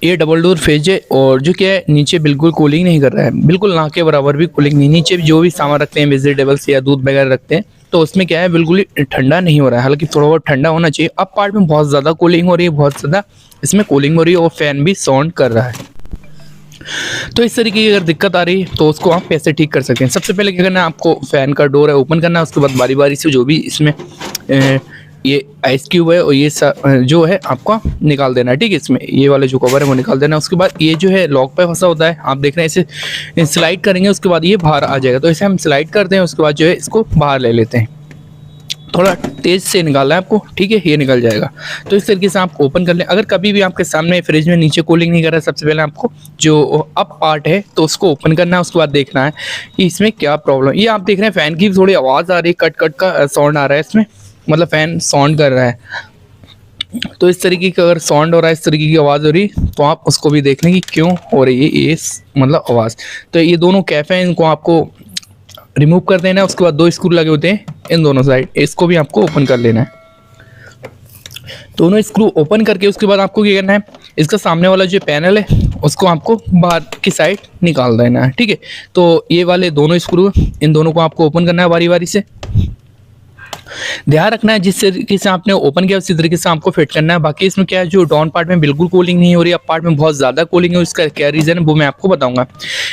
ये double door fridge है और जो क्या है नीचे बिल्कुल कूलिंग नहीं कर रहा है, बिल्कुल ना के बराबर भी कूलिंग नहीं। नीचे जो भी सामान रखते हैं वेजिटेबल्स या दूध वगैरह रखते हैं तो उसमें क्या है बिल्कुल ही ठंडा नहीं हो रहा है, हालांकि थोड़ा बहुत ठंडा होना चाहिए। अब पार्ट में बहुत ज़्यादा कूलिंग हो रही है, बहुत ज़्यादा इसमें कूलिंग हो रही है और फैन भी साउंड कर रहा है। तो इस तरीके की अगर दिक्कत आ रही है तो उसको आप कैसे ठीक कर सकते हैं। सबसे पहले क्या करना है, आपको फ़ैन का डोर है ओपन करना है। उसके बाद बारी बारी से जो भी इसमें ये आइस क्यूब है और ये जो है आपको निकाल देना है, ठीक है। इसमें ये वाले जो कवर है वो निकाल देना है। उसके बाद ये जो है लॉक पे फंसा होता है, आप देख रहे हैं, इसे स्लाइड करेंगे उसके बाद ये बाहर आ जाएगा। तो इसे हम स्लाइड करते हैं, उसके बाद जो है इसको बाहर ले लेते हैं। थोड़ा तेज़ से निकालना है आपको, ठीक है, ये निकल जाएगा। तो इस तरीके से आप ओपन कर लें। अगर कभी भी आपके सामने फ्रिज में नीचे कूलिंग नहीं कर रहा है, सबसे पहले आपको जो अप पार्ट है तो उसको ओपन करना है। उसके बाद देखना है कि इसमें क्या प्रॉब्लम। ये आप देख रहे हैं फ़ैन की थोड़ी आवाज़ आ रही है, कट कट का साउंड आ रहा है इसमें, मतलब फ़ैन साउंड कर रहा है। तो इस तरीके का अगर साउंड हो रहा है, इस तरीके की आवाज़ हो रही तो आप उसको भी देख लें कि क्यों हो रही है ये मतलब आवाज़। तो ये दोनों कैफ़े हैं, इनको आपको रिमूव कर देना है। उसके बाद 2 स्क्रू लगे होते हैं इन दोनों साइड, इसको भी आपको ओपन कर लेना है। दोनों स्क्रू ओपन करके उसके बाद आपको क्या करना है, इसका सामने वाला जो पैनल है उसको आपको बाहर की साइड निकाल देना है, ठीक है। तो ये वाले दोनों स्क्रू, इन दोनों को आपको ओपन करना है बारी बारी से। ध्यान रखना है जिस तरीके से आपने ओपन किया उसी तरीके से आपको फिट करना है। बाकी इसमें क्या है, जो डाउन पार्ट में बिल्कुल कूलिंग नहीं हो रही, अप पार्ट में बहुत ज़्यादा कूलिंग है, उसका क्या रीज़न है वो मैं आपको बताऊंगा।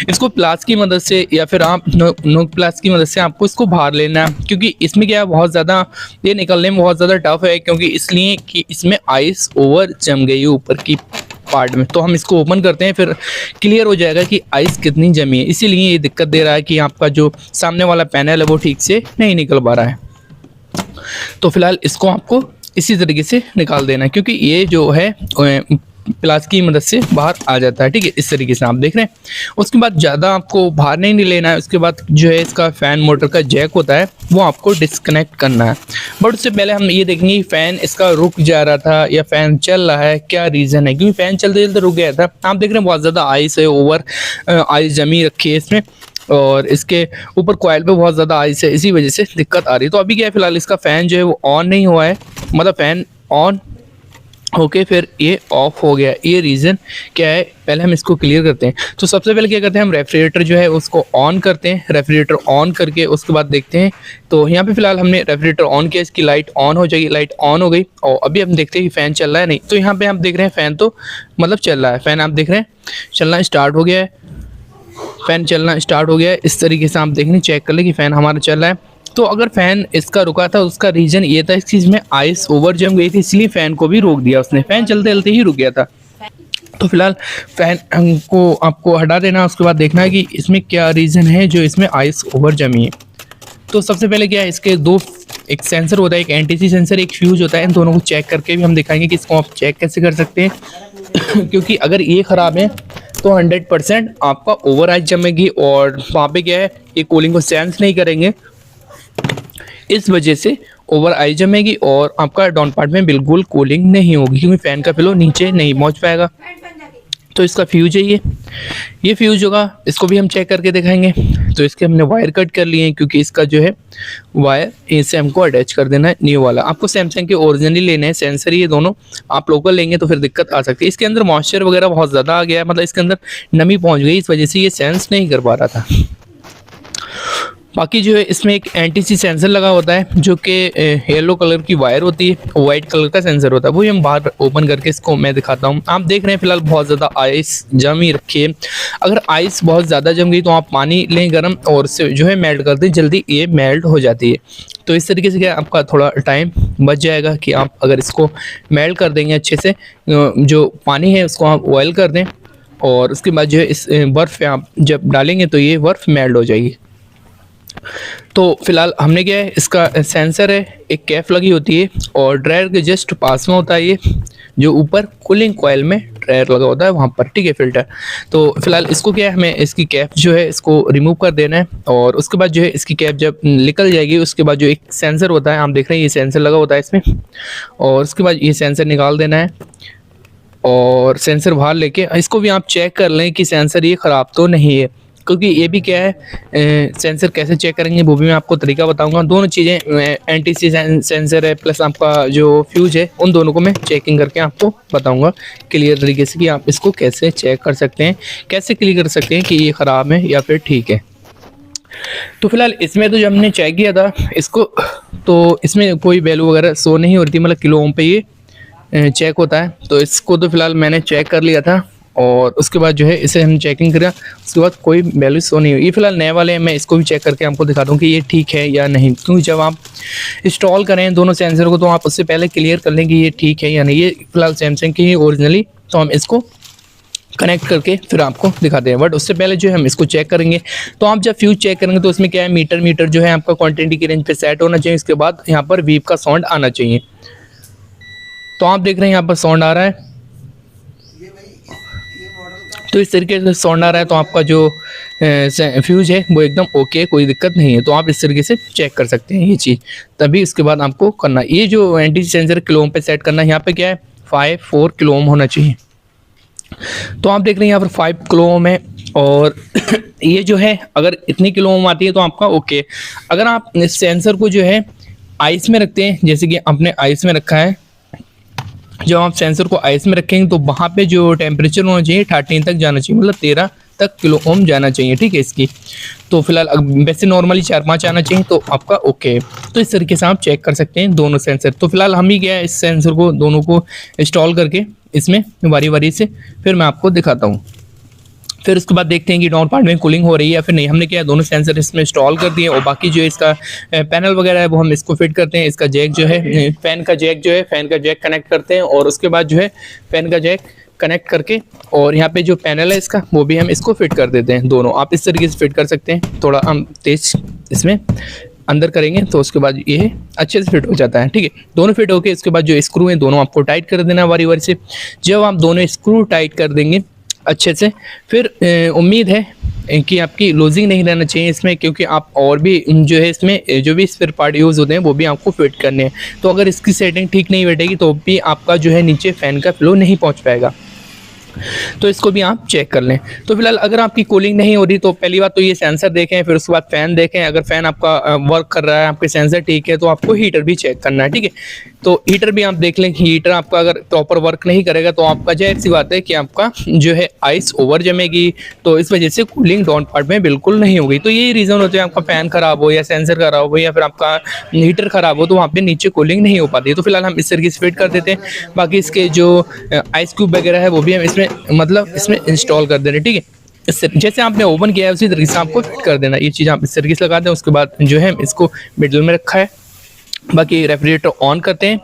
इसको प्लास की मदद से या फिर आप नो प्लास की मदद से आपको इसको बाहर लेना है, क्योंकि इसमें क्या है बहुत ज़्यादा ये निकलने में बहुत ज़्यादा टफ है, क्योंकि इसलिए कि इसमें आइस ओवर जम गई है ऊपर की पार्ट में। तो हम इसको ओपन करते हैं, फिर क्लियर हो जाएगा कि आइस कितनी जमी है। इसीलिए ये दिक्कत दे रहा है कि आपका जो सामने वाला पैनल है वो ठीक से नहीं निकल पा रहा है। तो फिलहाल इसको आपको इसी तरीके से निकाल देना है, क्योंकि ये जो है प्लास की मदद से बाहर आ जाता है, ठीक है। इस तरीके से आप देख रहे हैं। उसके बाद ज़्यादा आपको बाहर नहीं लेना है। उसके बाद जो है इसका फ़ैन मोटर का जैक होता है वो आपको डिस्कनेक्ट करना है। बट उससे पहले हम ये देखेंगे फ़ैन इसका रुक जा रहा था या फ़ैन चल रहा है, क्या रीज़न है, क्योंकि फ़ैन चलते चलते रुक गया था। आप देख रहे हैं बहुत ज़्यादा आइस है, ओवर आइस जमी रखी है इसमें, और इसके ऊपर कॉइल पे बहुत ज़्यादा आइस है, इसी वजह से दिक्कत आ रही है। तो अभी क्या है, फिलहाल इसका फ़ैन जो है वो ऑन नहीं हुआ है, मतलब फ़ैन ऑन ओके फिर ये ऑफ हो गया। ये रीज़न क्या है, पहले हम इसको क्लियर करते हैं। तो सबसे पहले क्या करते हैं, हम रेफ्रिजरेटर जो है उसको ऑन करते हैं। रेफ्रिजरेटर ऑन करके उसके बाद देखते हैं, तो यहाँ पे फिलहाल हमने रेफ्रिजरेटर ऑन किया, इसकी लाइट ऑन हो जाएगी। लाइट ऑन हो गई और अभी हम देखते हैं कि फ़ैन चल रहा है नहीं। तो यहाँ पे आप देख रहे हैं फ़ैन तो मतलब चल रहा है, फ़ैन आप देख रहे हैं चलना स्टार्ट हो गया है, फ़ैन चलना स्टार्ट हो गया है। इस तरीके से आप देखने चेक कर ले कि फ़ैन हमारा चल रहा है। तो अगर फ़ैन इसका रुका था उसका रीज़न ये था, इस चीज़ में आइस ओवर जम गई थी, इसलिए फ़ैन को भी रोक दिया उसने, फ़ैन चलते चलते ही रुक गया था। तो फिलहाल फ़ैन को आपको हटा देना। उसके बाद देखना है कि इसमें क्या रीज़न है जो इसमें आइस ओवर जमी है। तो सबसे पहले क्या है, इसके दो एक सेंसर होता है, एक एनटीसी सेंसर, एक फ्यूज होता है। इन दोनों को चेक करके भी हम दिखाएंगे कि इसको आप चेक कैसे कर सकते हैं क्योंकि अगर ये ख़राब है तो 100% आपका ओवर आइस जमेगी और वहाँ पे क्या है, ये कूलिंग को सेंस नहीं करेंगे, इस वजह से ओवर आई जमेगी और आपका डाउन पार्ट में बिल्कुल कूलिंग नहीं होगी, क्योंकि फ़ैन का फ्लो नीचे नहीं पहुंच पाएगा। तो इसका फ्यूज है ये फ्यूज होगा, इसको भी हम चेक करके दिखाएंगे। तो इसके हमने वायर कट कर लिए हैं, क्योंकि इसका जो है वायर इसे हमको अटैच कर देना है न्यू वाला। आपको सैमसंग के ओरिजिनली लेने हैं, सेंसर ये दोनों, आप लोकल लेंगे तो फिर दिक्कत आ सकती है। इसके अंदर मॉइस्चर वगैरह बहुत ज़्यादा आ गया है, मतलब इसके अंदर नमी पहुँच गई, इस वजह से ये सेंस नहीं कर पा रहा था। बाकी जो है इसमें एक एनटीसी सेंसर लगा होता है, जो कि येलो कलर की वायर होती है, वाइट कलर का सेंसर होता है। वही हम बाहर ओपन करके इसको मैं दिखाता हूँ। आप देख रहे हैं फिलहाल बहुत ज़्यादा आइस जम ही रखी है। अगर आइस बहुत ज़्यादा जम गई तो आप पानी लें गर्म और उससे जो है मेल्ट कर दें, जल्दी ये मेल्ट हो जाती है। तो इस तरीके से क्या आपका थोड़ा टाइम बच जाएगा कि आप अगर इसको मेल्ट कर देंगे अच्छे से, जो पानी है उसको आप बॉयल कर दें और उसके बाद जो है इस बर्फ़ पे आप जब डालेंगे तो ये बर्फ़ मेल्ट हो जाएगी। तो फिलहाल हमने क्या है, इसका सेंसर है, एक कैप लगी होती है और ड्रायर के जस्ट पास में होता है ये, जो ऊपर कूलिंग कॉइल में ड्रायर लगा होता है वहाँ पर, ठीक है, फिल्टर। तो फिलहाल इसको क्या है, हमें इसकी कैप जो है इसको रिमूव कर देना है और उसके बाद जो है इसकी कैप जब निकल जाएगी उसके बाद जो एक सेंसर होता है, आप देख रहे हैं ये सेंसर लगा होता है इसमें, और उसके बाद ये सेंसर निकाल देना है और सेंसर बाहर लेके इसको भी आप चेक कर लें कि सेंसर ये ख़राब तो नहीं है। क्योंकि ये भी क्या है सेंसर कैसे चेक करेंगे वो भी मैं आपको तरीका बताऊंगा। दोनों चीज़ें एनटीसी सेंसर है प्लस आपका जो फ्यूज है, उन दोनों को मैं चेकिंग करके आपको बताऊंगा क्लियर तरीके से कि आप इसको कैसे चेक कर सकते हैं, कैसे क्लियर कर सकते हैं कि ये ख़राब है या फिर ठीक है। तो फिलहाल इसमें तो जब हमने चेक किया था इसको, तो इसमें कोई वैल्यू वगैरह शो नहीं हो रही थी, मतलब किलो ओम पे ये चेक होता है। तो इसको तो फिलहाल मैंने चेक कर लिया था और उसके बाद जो है इसे हम चेकिंग करें, उसके बाद कोई वैल्यू शो नहीं हुई। ये फिलहाल नए वाले हैं, मैं इसको भी चेक करके आपको दिखा दूँ कि ये ठीक है या नहीं, क्योंकि जब आप इंस्टॉल करें दोनों सेंसर को तो आप उससे पहले क्लियर कर लें कि ये ठीक है या नहीं। ये फिलहाल सैमसंग की ही ओरिजिनली, तो हम इसको कनेक्ट करके फिर आपको दिखाते हैं। बट उससे पहले जो है हम इसको चेक करेंगे। तो आप जब फ्यूज चेक करेंगे तो उसमें क्या है, मीटर जो है आपका क्वांटिटी की रेंज पे सेट होना चाहिए। इसके बाद यहाँ पर वीप का साउंड आना चाहिए। तो आप देख रहे हैं यहाँ पर साउंड आ रहा है, तो इस तरीके से साउंड आ रहा है तो आपका जो फ्यूज है वो एकदम ओके, कोई दिक्कत नहीं है। तो आप इस तरीके से चेक कर सकते हैं ये चीज़, तभी उसके बाद आपको करना। ये जो एंटी सेंसर किलो ओम पे सेट करना है, यहाँ पे क्या है 4 किलो ओम होना चाहिए। तो आप देख रहे हैं यहाँ पर 5 किलो ओम है और ये जो है अगर इतनी किलो ओम आती है तो आपका ओके। अगर आप इस सेंसर को जो है आइस में रखते हैं, जैसे कि आपने आइस में रखा है, जब आप सेंसर को आइस में रखेंगे तो वहाँ पे जो टेम्परेचर होना चाहिए 13 तक जाना चाहिए, मतलब 13 तक किलो ओम जाना चाहिए, ठीक है इसकी। तो फिलहाल वैसे नॉर्मली 4-5 आना चाहिए तो आपका ओके है। तो इस तरीके से आप चेक कर सकते हैं दोनों सेंसर। तो फिलहाल हम ही क्या है इस सेंसर को दोनों को इंस्टॉल करके इसमें वारी वारी से फिर मैं आपको दिखाता हूँ। फिर उसके बाद देखते हैं कि डाउन पार्ट में कूलिंग हो रही है या फिर नहीं। हमने क्या दोनों सेंसर इसमें इंस्टॉल कर दिए और बाकी जो इसका पैनल वगैरह है वो हम इसको फिट करते हैं। इसका जैक जो है फैन का जैक कनेक्ट करते हैं और उसके बाद जो है फैन का जैक कनेक्ट करके और यहाँ पे जो पैनल है इसका वो भी हम इसको फिट कर देते हैं। दोनों आप इस तरीके से फिट कर सकते हैं। थोड़ा हम तेज इसमें अंदर करेंगे तो उसके बाद ये अच्छे से फिट हो जाता है, ठीक है। दोनों फिट होके इसके बाद जो स्क्रू हैं दोनों आपको टाइट कर देना वारी वारी से। जब आप दोनों स्क्रू टाइट कर देंगे अच्छे से, फिर उम्मीद है कि आपकी लूजिंग नहीं रहना चाहिए इसमें, क्योंकि आप और भी जो है इसमें जो भी स्पेयर पार्ट यूज़ होते हैं वो भी आपको फिट करने हैं। तो अगर इसकी सेटिंग ठीक नहीं बैठेगी तो भी आपका जो है नीचे फ़ैन का फ्लो नहीं पहुंच पाएगा। तो इसको भी आप चेक कर लें। तो फिलहाल अगर आपकी कूलिंग नहीं हो रही तो पहली बात तो ये सेंसर देखें, फिर उसके बाद फ़ैन देखें। अगर फ़ैन आपका वर्क कर रहा है, आपके सेंसर ठीक है, तो आपको हीटर भी चेक करना है, ठीक है। तो हीटर भी आप देख लें, हीटर आपका अगर प्रॉपर वर्क नहीं करेगा तो आपका जाहिर सी बात है कि आपका जो है आइस ओवर जमेगी, तो इस वजह से कूलिंग डाउन पार्ट में बिल्कुल नहीं होगी। तो यही रीज़न होता है, आपका फ़ैन ख़राब हो या सेंसर ख़राब हो या फिर आपका हीटर ख़राब हो तो वहाँ पे नीचे कूलिंग नहीं हो पाती है। तो फिलहाल हम इस तरीके से फिट कर देते हैं। बाकी इसके जो आइस क्यूब वगैरह है वो भी हम इसमें मतलब इसमें इंस्टॉल कर दे रहे हैं, ठीक है। इससे जैसे आपने ओपन किया है उसी तरीके से आपको फिट कर देना। ये चीज़ आप इस तरीके से लगा दें। उसके बाद जो है इसको मिडल में रखा है। बाकी रेफ्रिजरेटर ऑन करते हैं,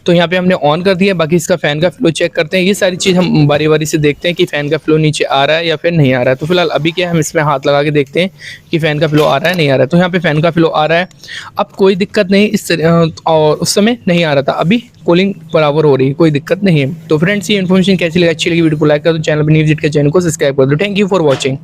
तो यहाँ पे हमने ऑन कर दिया। बाकी इसका फ़ैन का फ्लो चेक करते हैं। ये सारी चीज़ हम बारी बारी से देखते हैं कि फ़ैन का फ्लो नीचे आ रहा है या फिर नहीं आ रहा है। तो फिलहाल अभी क्या हम इसमें हाथ लगा के देखते हैं कि फ़ैन का फ्लो आ रहा है नहीं आ रहा है। तो यहाँ पे फ़ैन का फ्लो आ रहा है, अब कोई दिक्कत नहीं इस और उस समय नहीं आ रहा था, अभी कूलिंग बराबर हो रही है, कोई दिक्कत नहीं है। तो फ्रेंड्स ये इन्फॉर्मेशन कैसी लगी, अच्छी लगी वीडियो को लाइक कर दो, चैनल पर न्यू विजिट के चैनल को सब्सक्राइब कर दो। Thank you for watching.